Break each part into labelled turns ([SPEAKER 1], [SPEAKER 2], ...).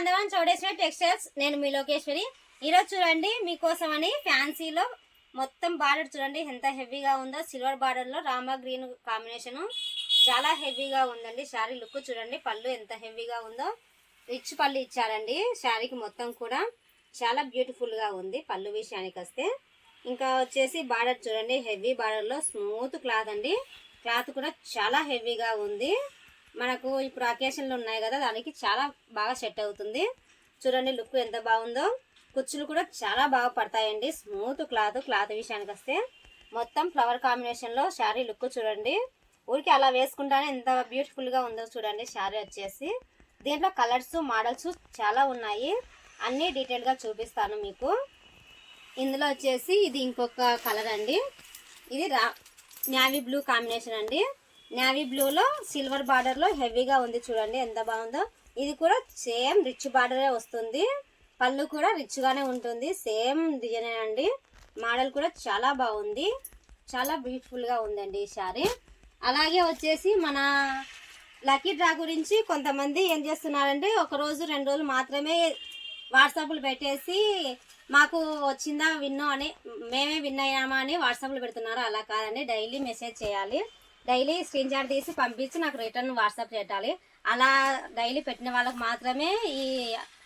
[SPEAKER 1] Nandavaram Chowdeshwari textiles. నేను మీ లోకేశ్వరి. ఈరోజు చూడండి మీకోసం అని ఫ్యాన్సీలో మొత్తం బార్డర్ చూడండి ఎంత హెవీగా ఉందో. సిల్వర్ బార్డర్ లో రామా గ్రీన్ కాంబినేషన్ చాలా హెవీగా ఉందండి. శారీ లుక్ చూడండి, పళ్ళు ఎంత హెవీగా ఉందో. రిచ్ పళ్ళు ఇచ్చారండి శారీకి మొత్తం కూడా. చాలా బ్యూటిఫుల్ గా ఉంది పళ్ళు విషయానికి వస్తే. ఇంకా వచ్చేసి బార్డర్ చూడండి, హెవీ బార్డర్ లో స్మూత్ క్లాత్ అండి. క్లాత్ కూడా చాలా హెవీగా ఉంది. మనకు ఇప్పుడు అకేషన్లు ఉన్నాయి కదా, దానికి చాలా బాగా సెట్ అవుతుంది. చూడండి లుక్ ఎంత బాగుందో. కుచ్చులు కూడా చాలా బాగా పడతాయండి. స్మూత్ క్లాత్ విషయానికి వస్తే మొత్తం ఫ్లవర్ కాంబినేషన్ లో శారీ లుక్ చూడండి. ఊరికి అలా వేసుకుంటానే ఎంత బ్యూటిఫుల్ గా ఉందో చూడండి శారీ వచ్చేసి. దీంట్లో కలర్స్ మోడల్స్ చాలా ఉన్నాయి, అన్ని డీటెయిల్ గా చూపిస్తాను మీకు. ఇందులో వచ్చేసి ఇది ఇంకొక కలర్ అండి. ఇది నేవీ బ్లూ కాంబినేషన్ అండి. నేవీ బ్లూలో సిల్వర్ బార్డర్లో హెవీగా ఉంది చూడండి ఎంత బాగుందో. ఇది కూడా సేమ్ రిచ్ బార్డరే వస్తుంది. పళ్ళు కూడా రిచ్గానే ఉంటుంది. సేమ్ డిజైన్ అండి. మోడల్ కూడా చాలా బాగుంది, చాలా బ్యూటిఫుల్గా ఉందండి ఈ శారీ. అలాగే వచ్చేసి మన లక్కీ డ్రా గురించి కొంతమంది ఏం చేస్తున్నారంటే, ఒక రోజు 2 రోజులు మాత్రమే వాట్సాప్లు పెట్టేసి మాకు వచ్చిందా విన్నో అని, మేమే విన్ అయ్యామా అని వాట్సాప్లు పెడుతున్నారు. అలా కాదండి, డైలీ మెసేజ్ చేయాలి. డైలీ స్క్రీన్ షాట్ తీసి పంపించి నాకు రిటర్న్ వాట్సాప్ పెట్టాలి. అలా డైలీ పెట్టిన వాళ్ళకి మాత్రమే ఈ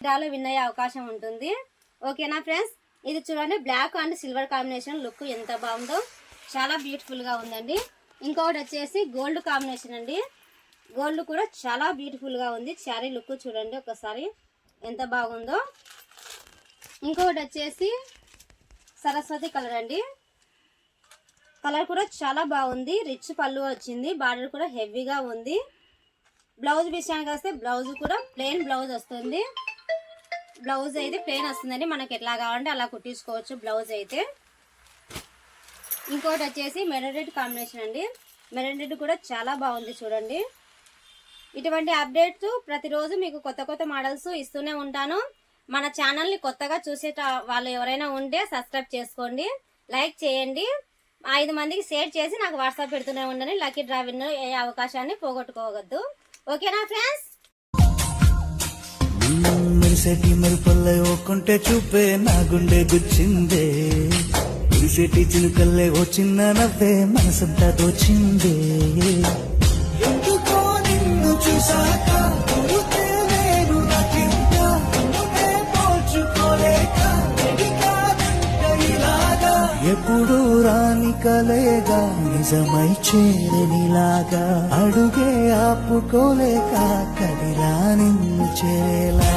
[SPEAKER 1] డ్రాలో విన్ అయ్యే అవకాశం ఉంటుంది. ఓకేనా ఫ్రెండ్స్? ఇది చూడండి black and silver combination look ఎంత బాగుందో, చాలా బ్యూటిఫుల్గా ఉందండి. ఇంకొకటి వచ్చేసి గోల్డ్ కాంబినేషన్ అండి. గోల్డ్ కూడా చాలా బ్యూటిఫుల్గా ఉంది. శారీ లుక్ చూడండి ఒకసారి ఎంత బాగుందో. ఇంకొకటి వచ్చేసి సరస్వతి కలర్ అండి. కలర్ కూడా చాలా బాగుంది. రిచ్ పళ్ళు వచ్చింది. బార్డర్ కూడా హెవీగా ఉంది. బ్లౌజ్ విషయానికి వస్తే బ్లౌజ్ కూడా ప్లెయిన్ బ్లౌజ్ వస్తుంది. బ్లౌజ్ అయితే ప్లెయిన్ వస్తుందండి. మనకి ఎట్లా కావాలంటే అలా కుట్టించుకోవచ్చు బ్లౌజ్ అయితే. ఇంకోటి వచ్చేసి మెరూన్ రెడ్ కాంబినేషన్ అండి. మెరూన్ రెడ్ కూడా చాలా బాగుంది చూడండి. ఇటువంటి అప్డేట్స్ ప్రతిరోజు మీకు కొత్త మోడల్స్ ఇస్తూనే ఉంటాను. మన ఛానల్ని కొత్తగా చూసే వాళ్ళు ఎవరైనా ఉంటే సబ్స్క్రైబ్ చేసుకోండి, లైక్ చేయండి, 5 మందికి షేర్ చేసి నాకు వాట్సాప్ పెడుతూనే ఉండండి. లక్కీ డ్రా విన్ అయ్యే అవకాశాన్ని పోగొట్టుకోవద్దు. ఓకేనా ఫ్రెండ్స్?
[SPEAKER 2] మెరిసేటి మెరుపల్లే ఓకుంటే చూపే నా గుండె గుచ్చిందే. మెరిసేటి చినుకల్లే ఓ చిన్న నవ్వే మనసంతా దోచిందే. ఎందుకో నిన్ను చూసాక ఎప్పుడు రాని కలేగా నిజమై చేరనిలాగా అడుగే ఆపుకోలేక కదిలా నిన్ను చేరేలా.